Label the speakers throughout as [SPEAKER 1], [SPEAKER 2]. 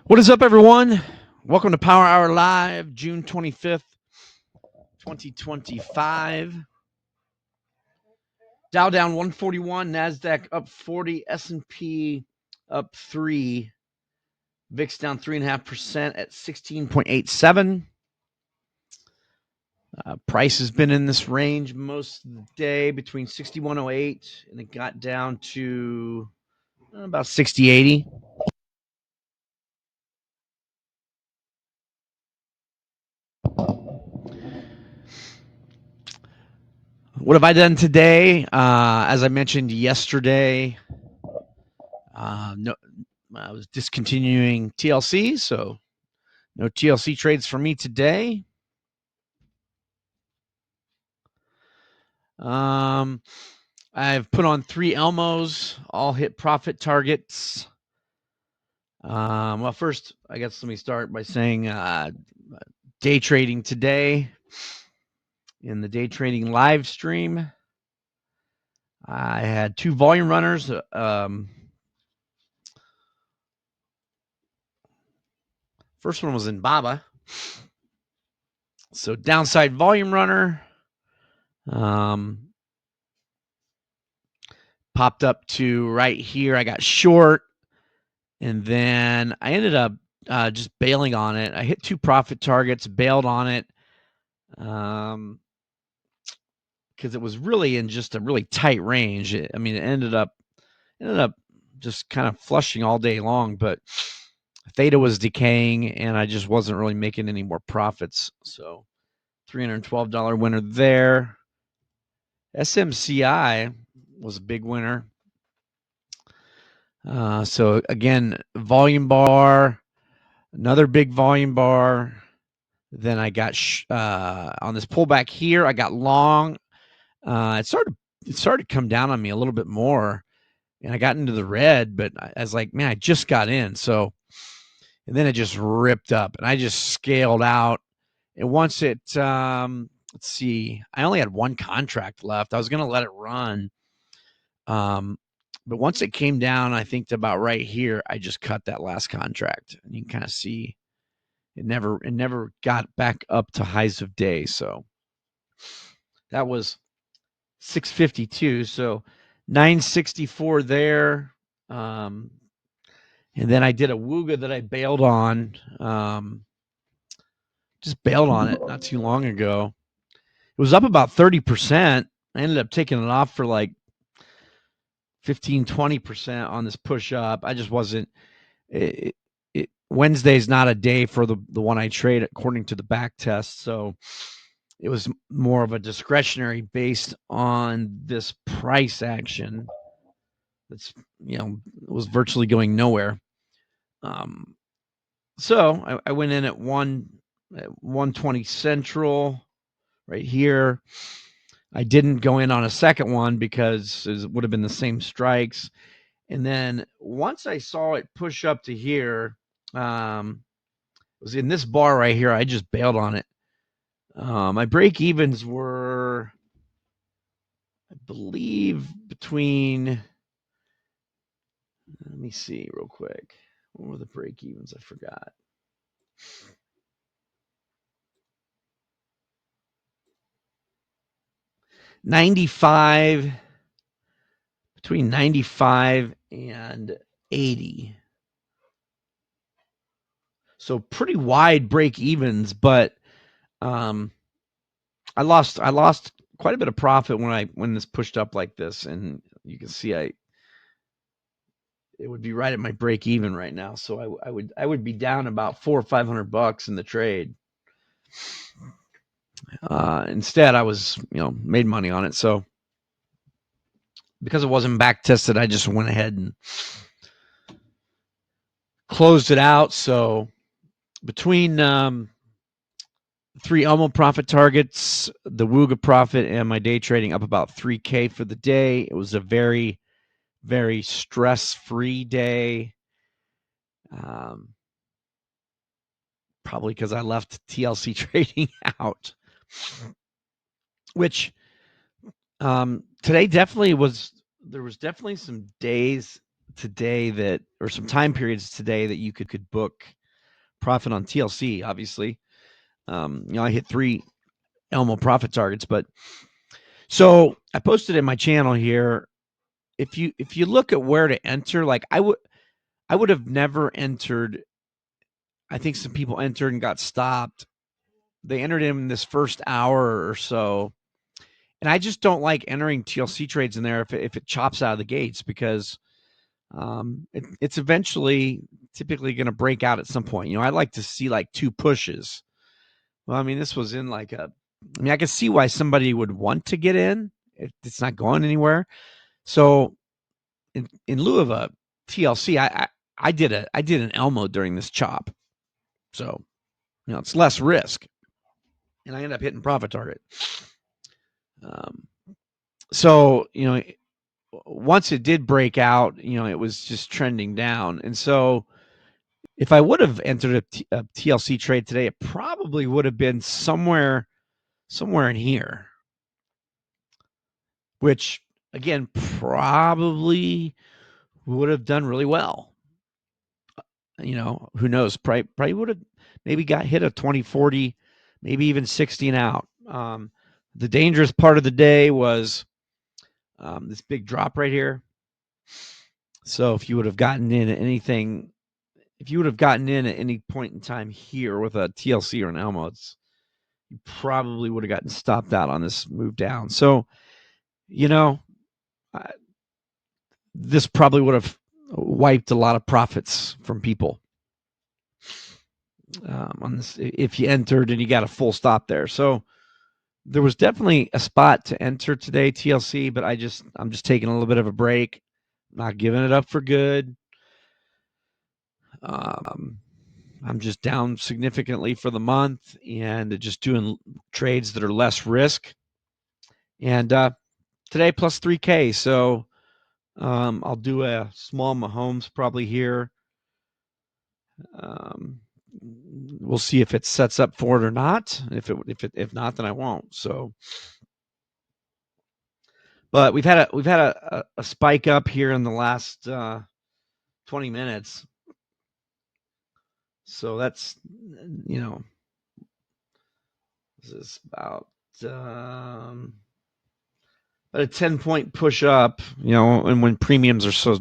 [SPEAKER 1] What is up, everyone? Welcome to Power Hour Live, June 25th, 2025. Dow down 141, NASDAQ up 40, S&P up 3, VIX down 3.5% at 16.87. Price has been in this range most of the day, between 61.08, and it got down to about 60.80. What have I done today? As I mentioned yesterday, no, I was discontinuing TLC, so no TLC trades for me today. I've put on 3 Elmos, all hit profit targets. Well, first, I guess let me start by saying day trading today in the day trading live stream. I had 2 volume runners. First one was in Baba. So downside volume runner. Popped up to right here. I got short, and then I ended up just bailing on it. I hit 2 profit targets, bailed on it, because it was really in just a really tight range. It ended up just kind of flushing all day long, but theta was decaying, and I just wasn't really making any more profits. So $312 winner there. SMCI was a big winner. So again, volume bar, another big volume bar. Then I got on this pullback here, I got long. It started to come down on me a little bit more, and I got into the red, but I was like, man, I just got in. So, and then it just ripped up, and I just scaled out. And once it, let's see, I only had 1 contract left. I was going to let it run. But once it came down, I think to about right here, I just cut that last contract, and you can kind of see it never got back up to highs of day. So that was 652. So 964 there. And then I did a Wooga that I bailed on. Just bailed on it not too long ago. It was up about 30%. I ended up taking it off for like 15-20% on this push up. I just wasn't. Wednesday's not a day for the one I trade according to the back test, so it was more of a discretionary based on this price action. That's was virtually going nowhere. So I went in at 120 Central right here. I didn't go in on a second one because it would have been the same strikes. And then once I saw it push up to here, it was in this bar right here. I just bailed on it. My break evens were, I believe, between, let me see real quick. What were the break evens? I forgot. Between 95 and 80. So pretty wide break evens, but I lost quite a bit of profit when this pushed up like this, and you can see it would be right at my break even right now. So I would be down about $400 or $500 in the trade. Instead, I was made money on it. So because it wasn't back tested, I just went ahead and closed it out. So between 3 Elmo profit targets, the Wooga profit, and my day trading up about $3K for the day. It was a very, very stress-free day. Probably because I left TLC trading out, which today definitely was. There was definitely some days today that, or some time periods today that you could book profit on TLC, obviously. I hit 3 Elmo profit targets, but so I posted in my channel here. If you look at where to enter, like I would have never entered. I think some people entered and got stopped. They entered in this first hour or so, and I just don't like entering TLC trades in there if it chops out of the gates, because it's eventually typically going to break out at some point. I'd like to see like 2 pushes. Well, I mean, this was in like I can see why somebody would want to get in if it's not going anywhere. So in lieu of a TLC, I did an Elmo during this chop. So, it's less risk, and I end up hitting profit target. So, once it did break out, it was just trending down. And so if I would have entered a TLC trade today, it probably would have been somewhere in here, which again probably would have done really well. Who knows? Probably would have maybe got hit a 20, 40, maybe even 60 and out. The dangerous part of the day was this big drop right here. So if you would have gotten in at anything, if you would have gotten in at any point in time here with a TLC or an Elmo, you probably would have gotten stopped out on this move down. So, this probably would have wiped a lot of profits from people on this if you entered and you got a full stop there. So there was definitely a spot to enter today, TLC, but I'm just taking a little bit of a break, not giving it up for good. I'm just down significantly for the month and just doing trades that are less risk. And today plus 3K. So I'll do a small Mahomes probably here. We'll see if it sets up for it or not. If not, then I won't. So, but we've had a spike up here in the last 20 minutes. So that's this is about a 10-point push up. And when premiums are so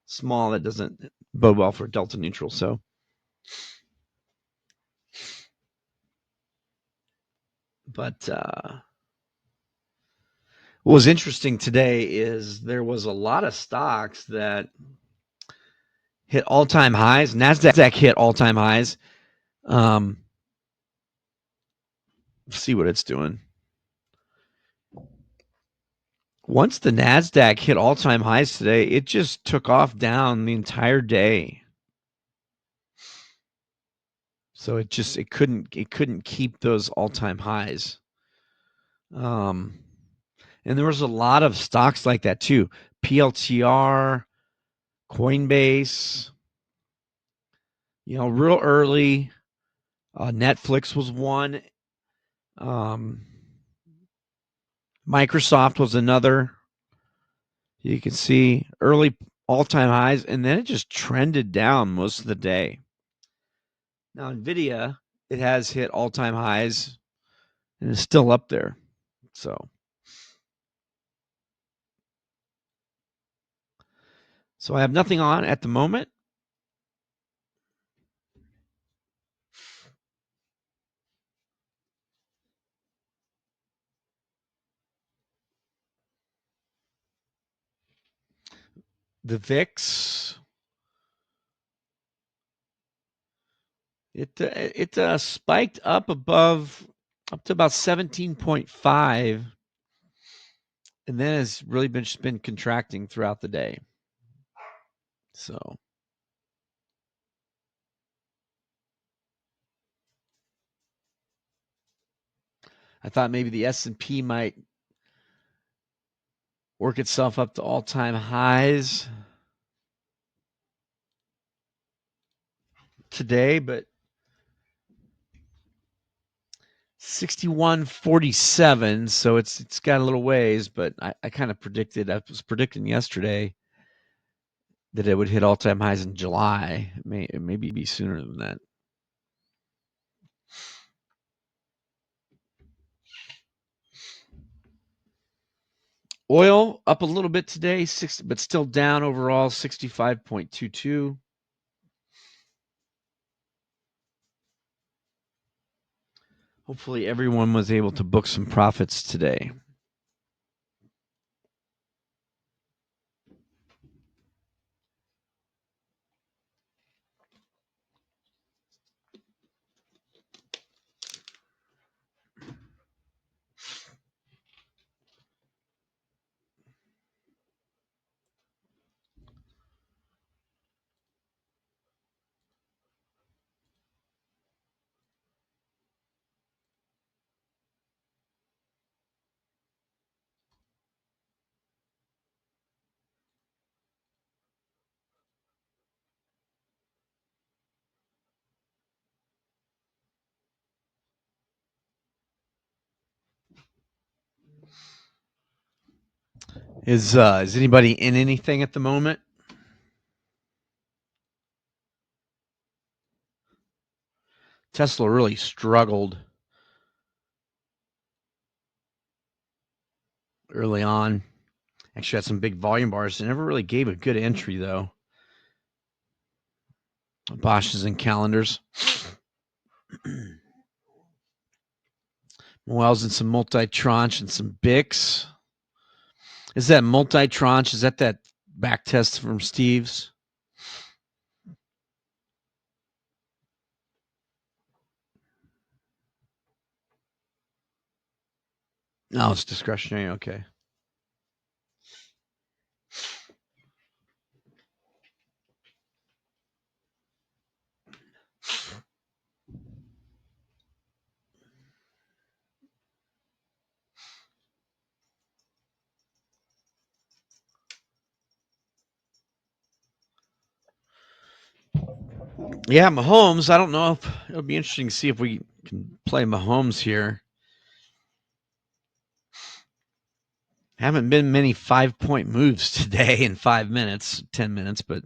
[SPEAKER 1] small, that doesn't bode well for delta neutral. So. But what was interesting today is there was a lot of stocks that hit all-time highs. NASDAQ hit all-time highs. Let's see what it's doing. Once the NASDAQ hit all-time highs today, it just took off down the entire day. So it couldn't keep those all-time highs. And there was a lot of stocks like that too. PLTR, Coinbase, real early. Netflix was one. Microsoft was another. You can see early all-time highs, and then it just trended down most of the day. Now, NVIDIA, it has hit all-time highs and is still up there. So I have nothing on at the moment. The VIX, it spiked up to about 17.5, and then has really been contracting throughout the day. So I thought maybe the S&P might work itself up to all-time highs today, but 61.47, so it's got a little ways, but I kind of was predicting yesterday that it would hit all-time highs in July. It may be sooner than that. Oil up a little bit today, but still down overall, 65.22. Hopefully everyone was able to book some profits today. Is anybody in anything at the moment? Tesla really struggled early on. Actually had some big volume bars. It never really gave a good entry though. Bosches and calendars. Wells and some multi-tranche and some BICs. Is that multi-tranche? Is that back test from Steve's? No, it's discretionary. Okay. Yeah, Mahomes. I don't know if it'll be interesting to see if we can play Mahomes here. Haven't been many 5-point moves today in 5 minutes, 10 minutes, but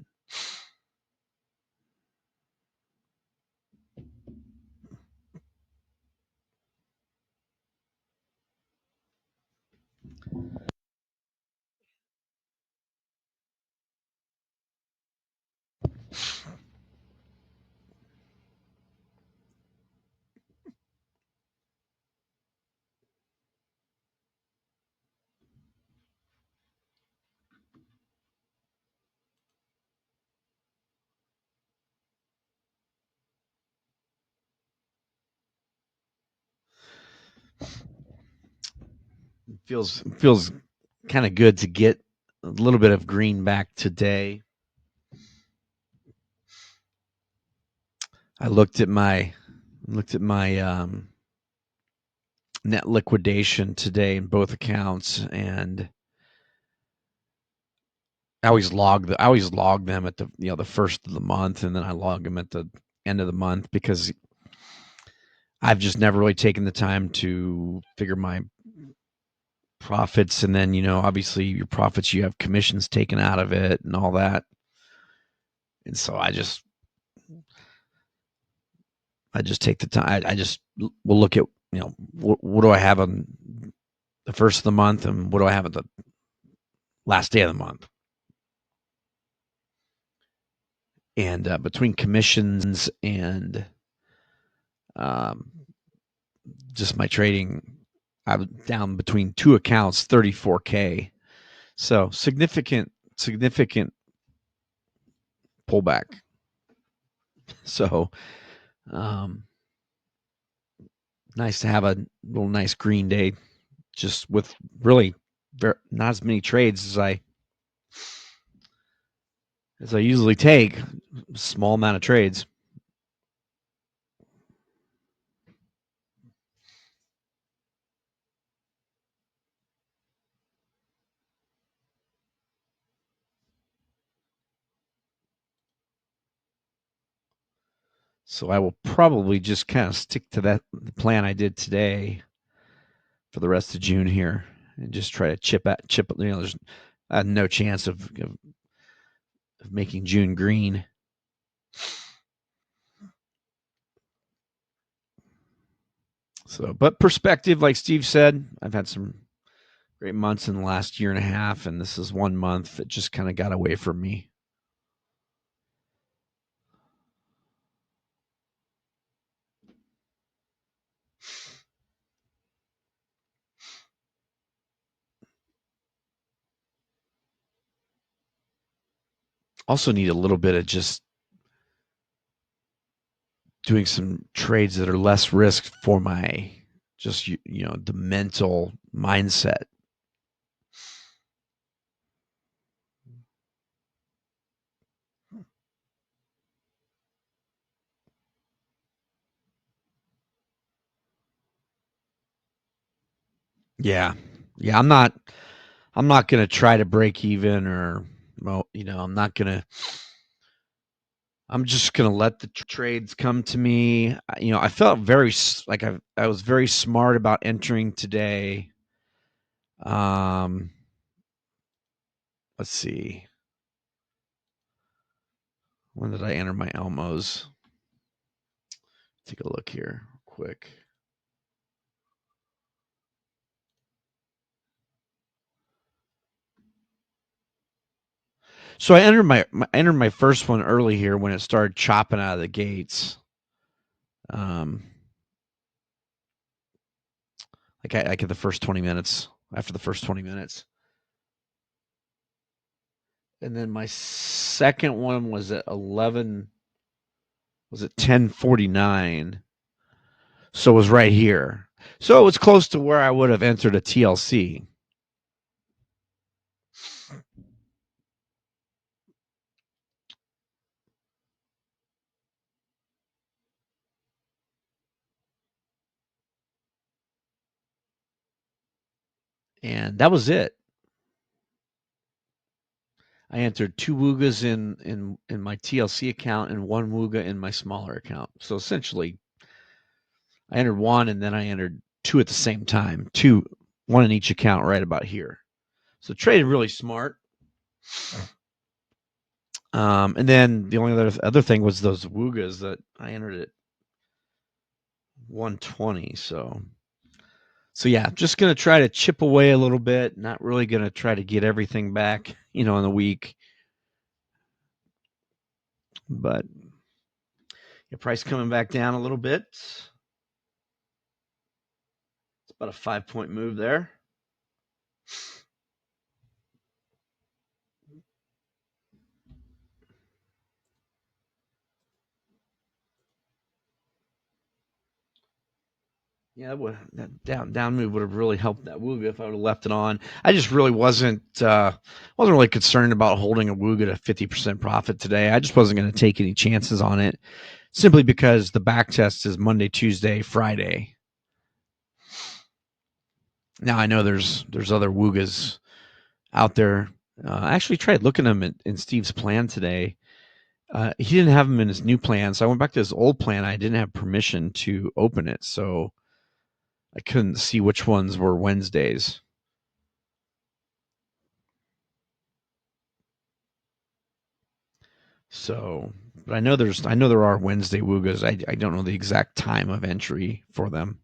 [SPEAKER 1] feels kind of good to get a little bit of green back today. I looked at my net liquidation today in both accounts, and I always log them at the first of the month, and then I log them at the end of the month because I've just never really taken the time to figure my profits, and then obviously your profits, you have commissions taken out of it and all that, and so I just take the time. I just will look at what do I have on the first of the month, and what do I have at the last day of the month, and between commissions and um, just my trading, I'm down between two accounts 34K. So significant pullback. So nice to have a little nice green day, just with really not as many trades as I usually take. Small amount of trades. So I will probably just kind of stick to the plan I did today for the rest of June here, and just try to chip. There's no chance of making June green. So, but perspective, like Steve said, I've had some great months in the last year and a half, and this is 1 month that just kind of got away from me. Also need a little bit of just doing some trades that are less risk for my just the mental mindset. Yeah. Yeah, I'm not going to try to break even or well, I'm just going to let the trades come to me. I felt very like I was very smart about entering today. Um let's see. When did I enter my Elmos? Take a look here quick. So I entered my first one early here when it started chopping out of the gates. Um, like at the first 20 minutes, after the first 20 minutes. And then my second one was at 11, was at 10:49. So it was right here. So it was close to where I would have entered a TLC. And that was it. I entered 2 Woogas in my TLC account and 1 Wooga in my smaller account. So essentially, I entered 1 and then I entered 2 at the same time. 1 in each account right about here. So traded really smart. And then the only other thing was those Woogas that I entered at 120. So yeah, just gonna try to chip away a little bit. Not really gonna try to get everything back, in the week. But the price coming back down a little bit. It's about a 5-point move there. Yeah, that down move would have really helped that Wooga if I would have left it on. I just really wasn't really concerned about holding a Wooga to 50% profit today. I just wasn't going to take any chances on it, simply because the back test is Monday, Tuesday, Friday. Now I know there's other Woogas out there. I actually tried looking at them in Steve's plan today. He didn't have them in his new plan, so I went back to his old plan. I didn't have permission to open it, so I couldn't see which ones were Wednesdays. So, but I know there are Wednesday Woogas. I don't know the exact time of entry for them.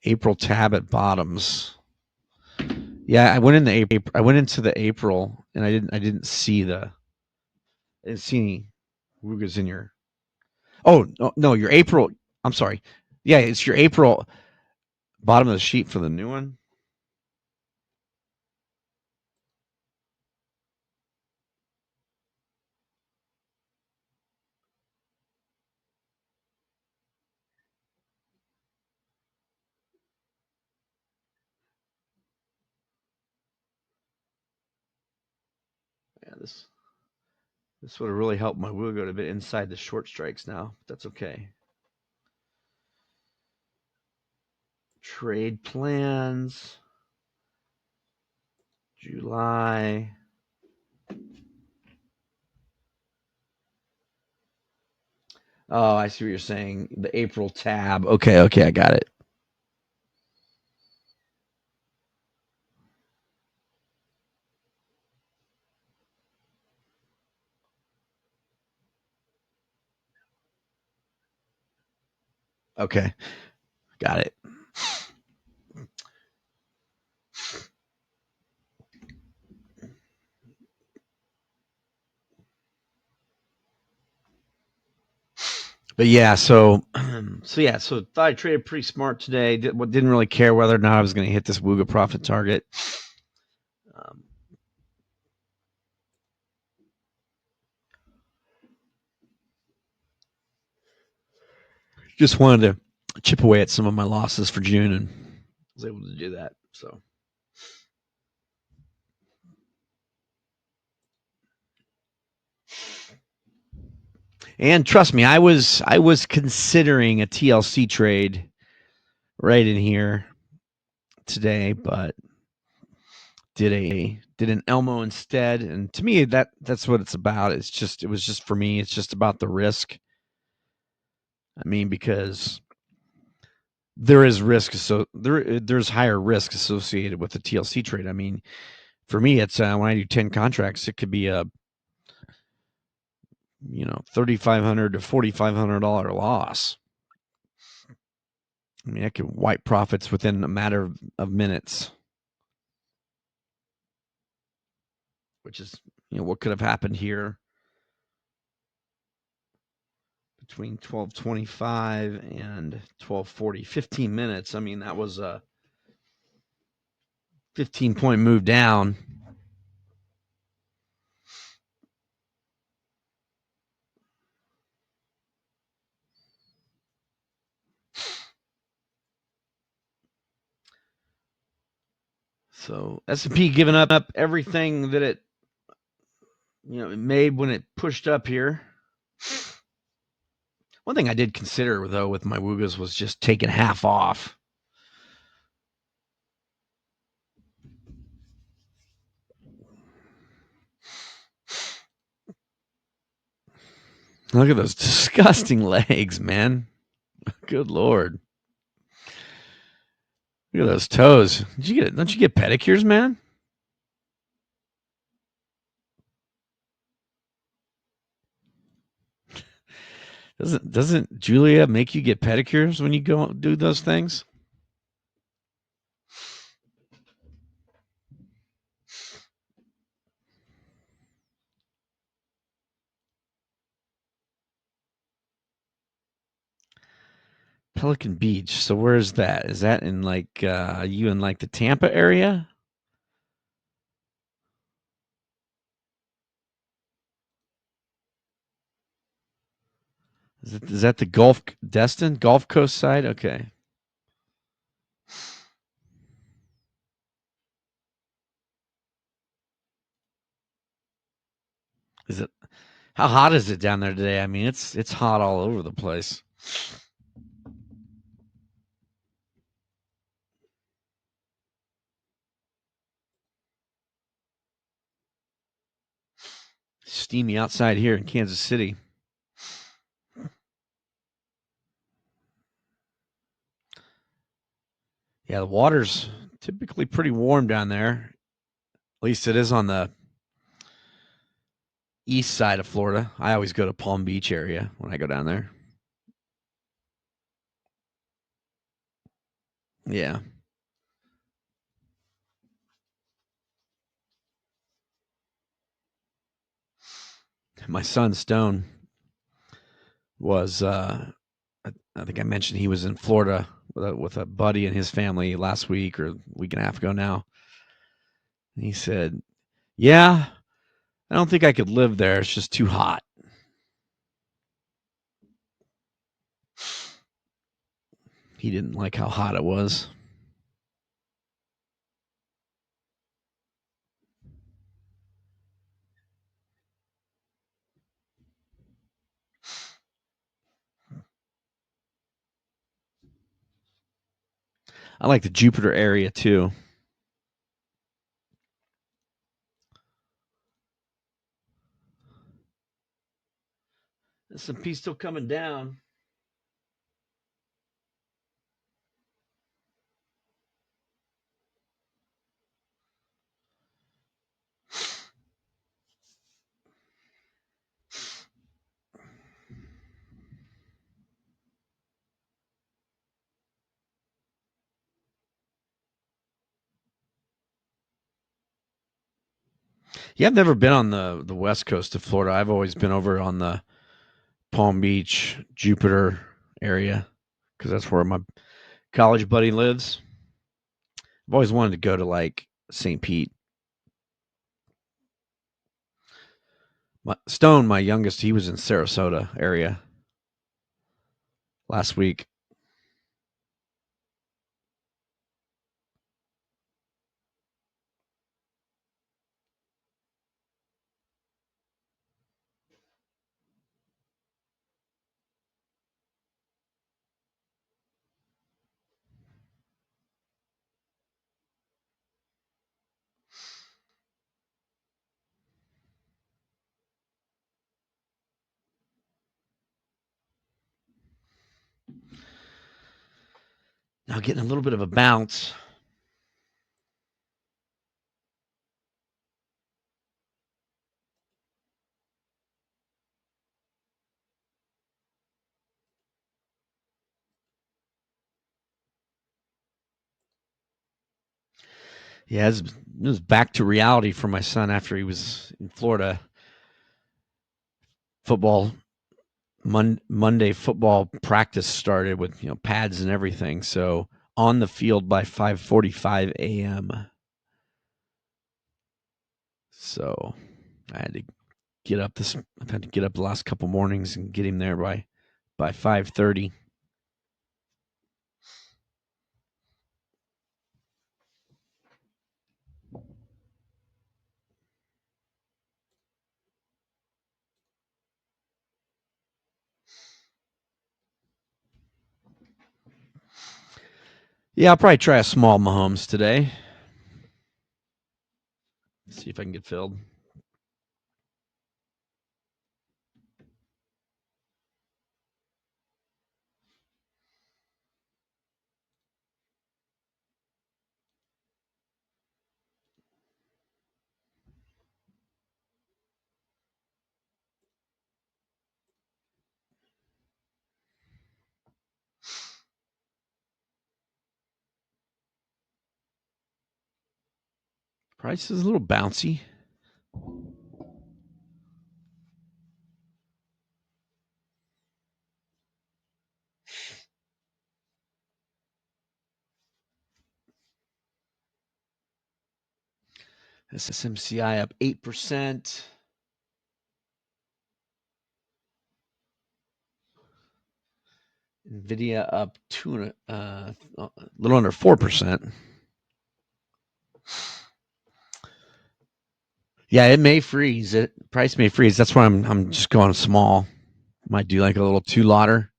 [SPEAKER 1] April tab at bottoms. Yeah, I went into the April and I didn't see any Woogas in your. Oh, no, your April. I'm sorry. Yeah, it's your April bottom of the sheet for the new one. Yeah, this would have really helped my Wooga to be inside the short strikes now. But that's okay. Trade plans. July. Oh, I see what you're saying. The April tab. Okay, I got it. Okay, got it. But yeah, so so thought I traded pretty smart today. Didn't really care whether or not I was going to hit this Wooga profit target. Um, just wanted to chip away at some of my losses for June, and was able to do that. So, and trust me, I was considering a TLC trade right in here today, but did an Elmo instead. And to me, that's what it's about. It was just for me. It's just about the risk. I mean, because there is risk, so there's higher risk associated with the TLC trade. I mean, for me, it's when I do 10 contracts, it could be a $3,500 to $4,500 loss. I mean, I could wipe profits within a matter of minutes, which is what could have happened here between 12:25 and 12:40. 15 minutes. I mean, that was a 15-point move down. So S&P giving up everything that it it made when it pushed up here. One thing I did consider though with my Woogas was just taking half off. Look at those disgusting legs, man. Good Lord. Look at those toes. Don't you get pedicures, man? Doesn't Julia make you get pedicures when you go do those things? Pelican Beach. So where is that? Is that in you in like the Tampa area? Is that the Gulf Coast side? Okay. Is it How hot is it down there today? I mean, it's hot all over the place. Steamy outside here in Kansas City. Yeah, the water's typically pretty warm down there. At least it is on the east side of Florida. I always go to Palm Beach area when I go down there. Yeah. My son Stone was I think I mentioned he was in Florida with a buddy and his family last week or a week and a half ago now. And he said, "Yeah, I don't think I could live there. It's just too hot." He didn't like how hot it was. I like the Jupiter area too. S&P still coming down. Yeah, I've never been on the west coast of Florida. I've always been over on the Palm Beach, Jupiter area because that's where my college buddy lives. I've always wanted to go to like St. Pete. Stone, my youngest, he was in Sarasota area last week. Now getting a little bit of a bounce. Yeah, it was back to reality for my son after he was in Florida. Football Monday football practice started with pads and everything. So on the field by 5:45 a.m. So I had to get up this. I've had to get up the last couple mornings and get him there by 5:30. Yeah, I'll probably try a small Mahomes today. See if I can get filled. Price is a little bouncy. SMCI up 8%. Nvidia up a little under 4%. Yeah, it may freeze. Price may freeze. That's why I'm just going small. Might do like a little 2-lotter.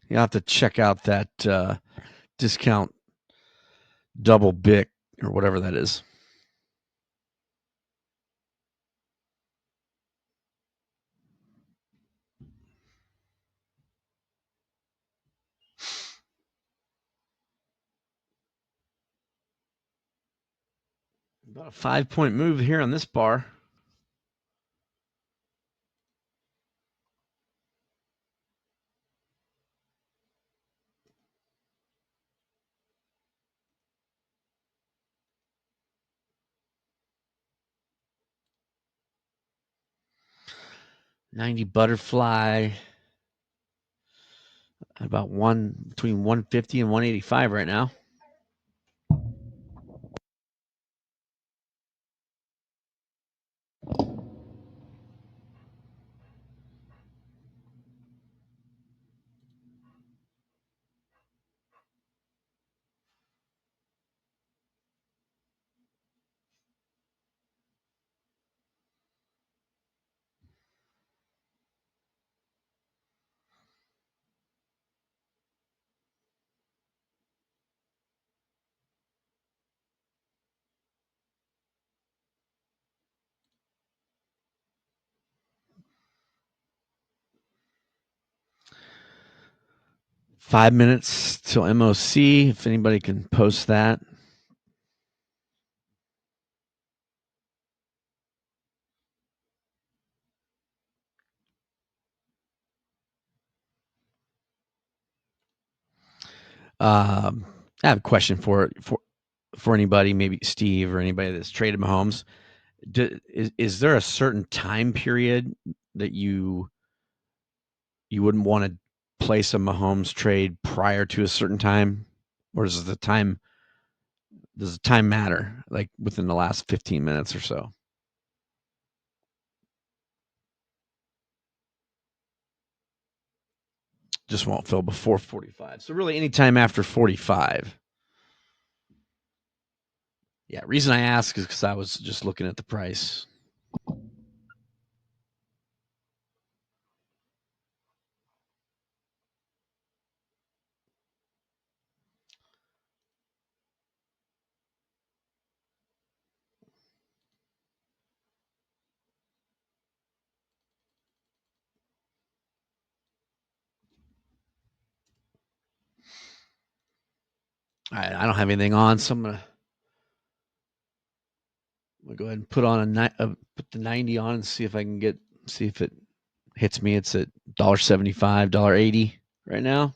[SPEAKER 1] You have to check out that discount double BIC or whatever that is. About a 5-point move here on this bar. $90 butterfly. About between 150 and 185 right now. Five minutes till MOC. If anybody can post that. I have a question for anybody, maybe Steve or anybody that's traded Mahomes. Is there a certain time period that you wouldn't want to place a Mahomes trade prior to a certain time, or does the time matter? Like within the last 15 minutes or so? Just won't fill before 45. So really, anytime after 45. Yeah. Reason I ask is because I was just looking at the price. All right, I don't have anything on, so I'm gonna go ahead and put put the 90 on and see if I can see if it hits me. It's at $1.75, $1.80 right now.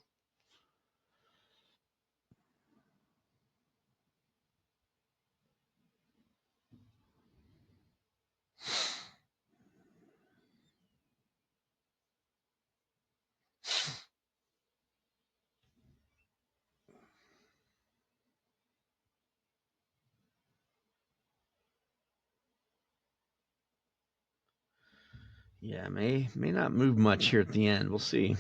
[SPEAKER 1] Yeah, may not move much here at the end. We'll see.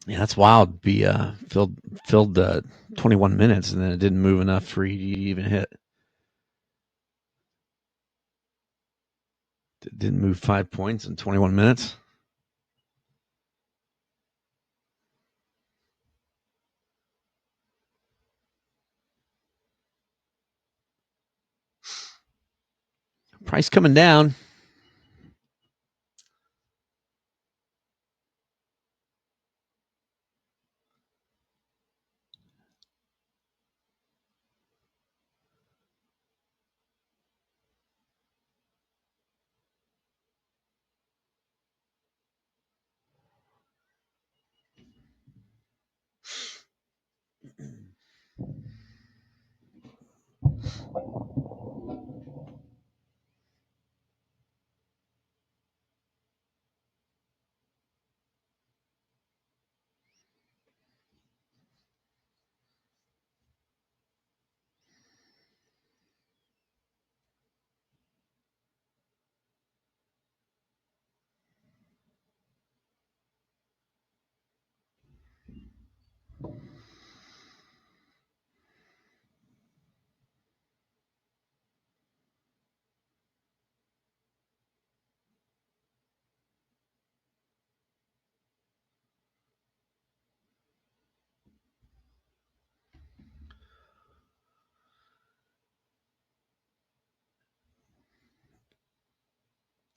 [SPEAKER 1] Yeah, that's wild. Be filled 21 minutes and then it didn't move enough for you to even hit. It didn't move 5 points in 21 minutes. Price coming down.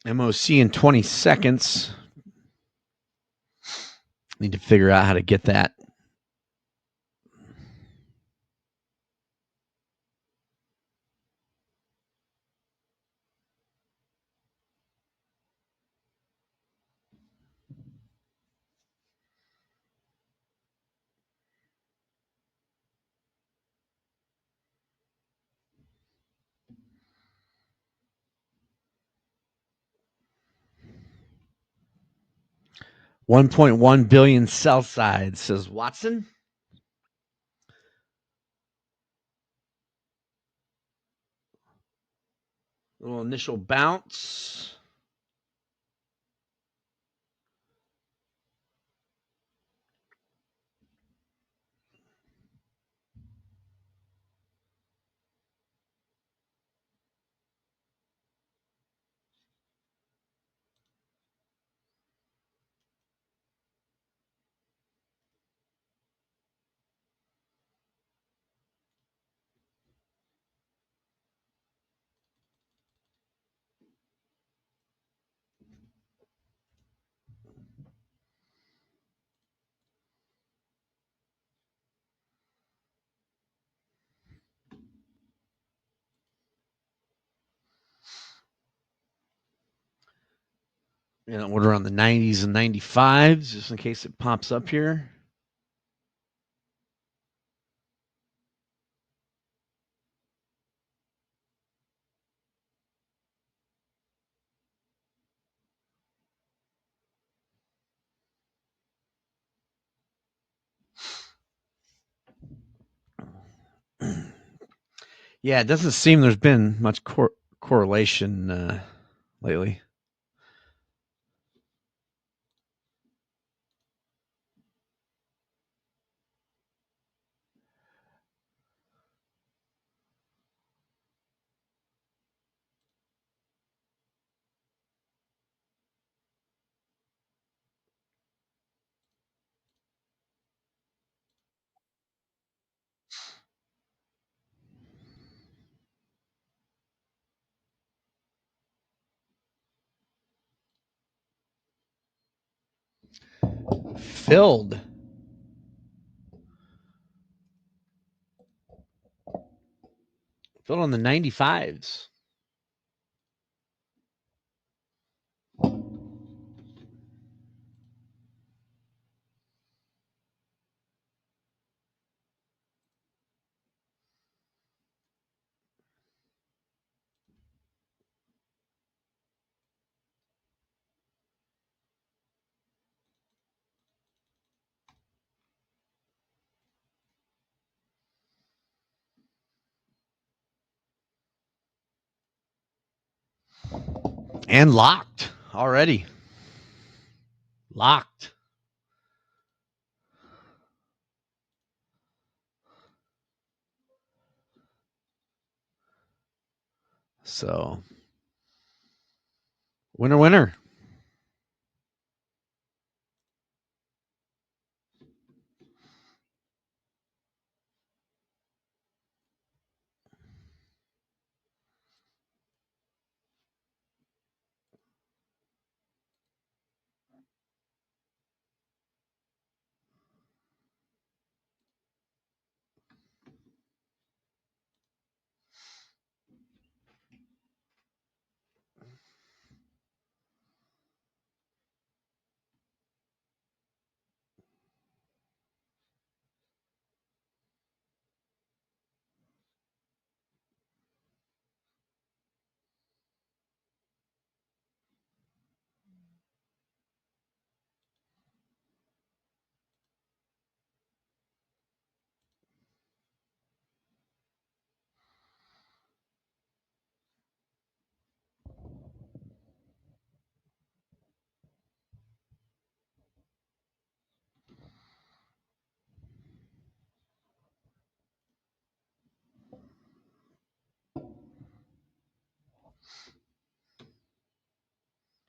[SPEAKER 1] MOC in 20 seconds. Need to figure out how to get that. $1.1 billion sell side, says Watson. Little initial bounce. Order on the 90s and 95s just in case it pops up here. Yeah, it doesn't seem there's been much correlation lately. Filled. Filled on the 95s. And locked already. Locked. So, winner, winner.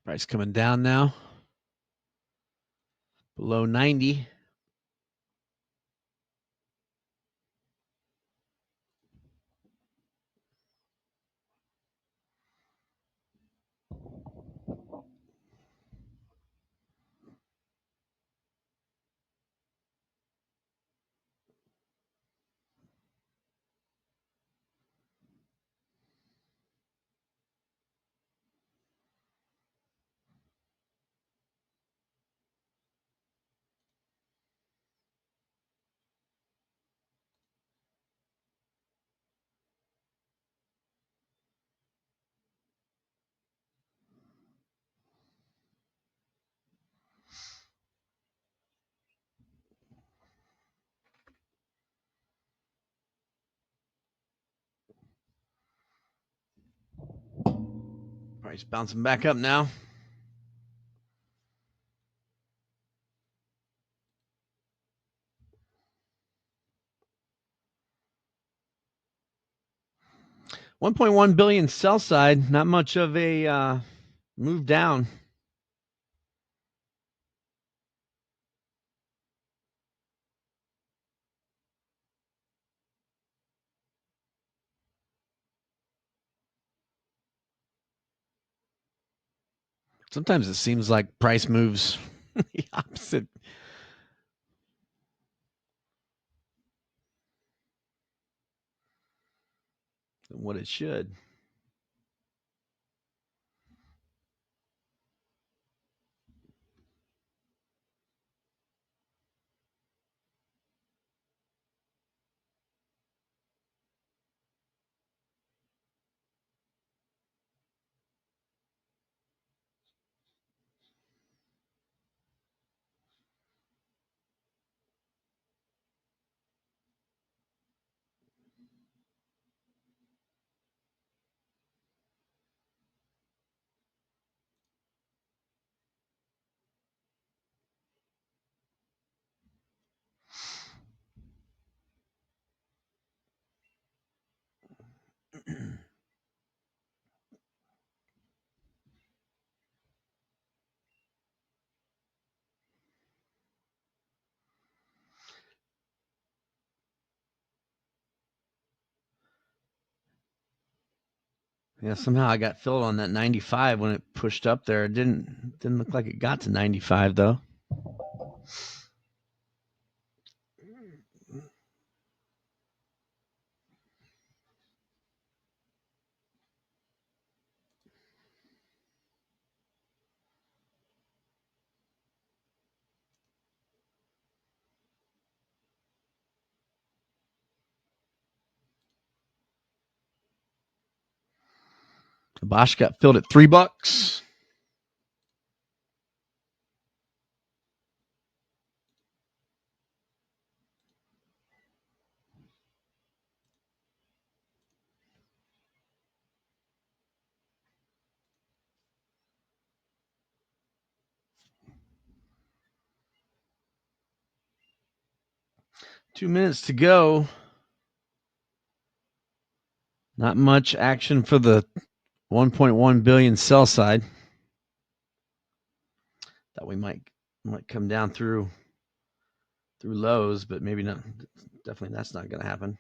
[SPEAKER 1] Price coming down now. Below 90. Price bouncing back up now. $1.1 billion sell side. Not much of a move down. Sometimes it seems like price moves the opposite. Than what it should. Yeah, somehow I got filled on that 95 when it pushed up there. It didn't look like it got to 95 though. The Bosch got filled at $3. 2 minutes to go. Not much action for the 1.1 billion sell side. Thought we might come down through lows, but maybe not. Definitely that's not going to happen.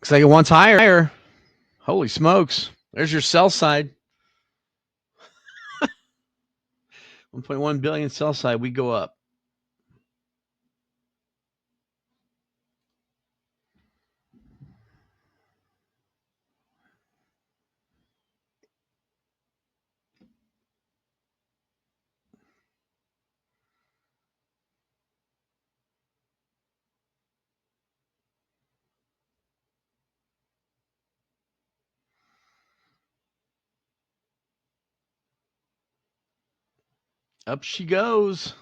[SPEAKER 1] Looks like it wants higher. Holy smokes. There's your sell side. 1.1 billion sell side. We go up. Up she goes.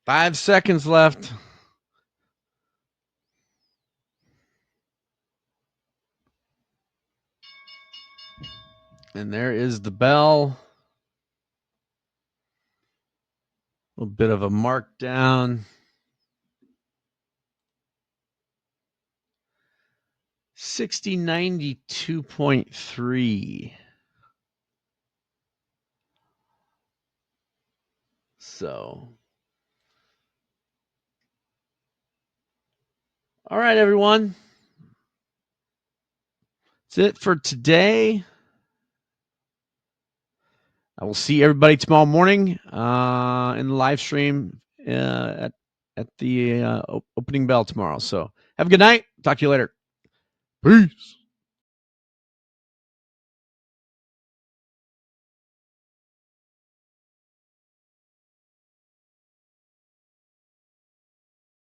[SPEAKER 1] Five seconds left. And there is the bell. A little bit of a markdown. 6092.3. So, all right, everyone. That's it for today. I will see everybody tomorrow morning in the live stream at the opening bell tomorrow. So have a good night. Talk to you later. Peace.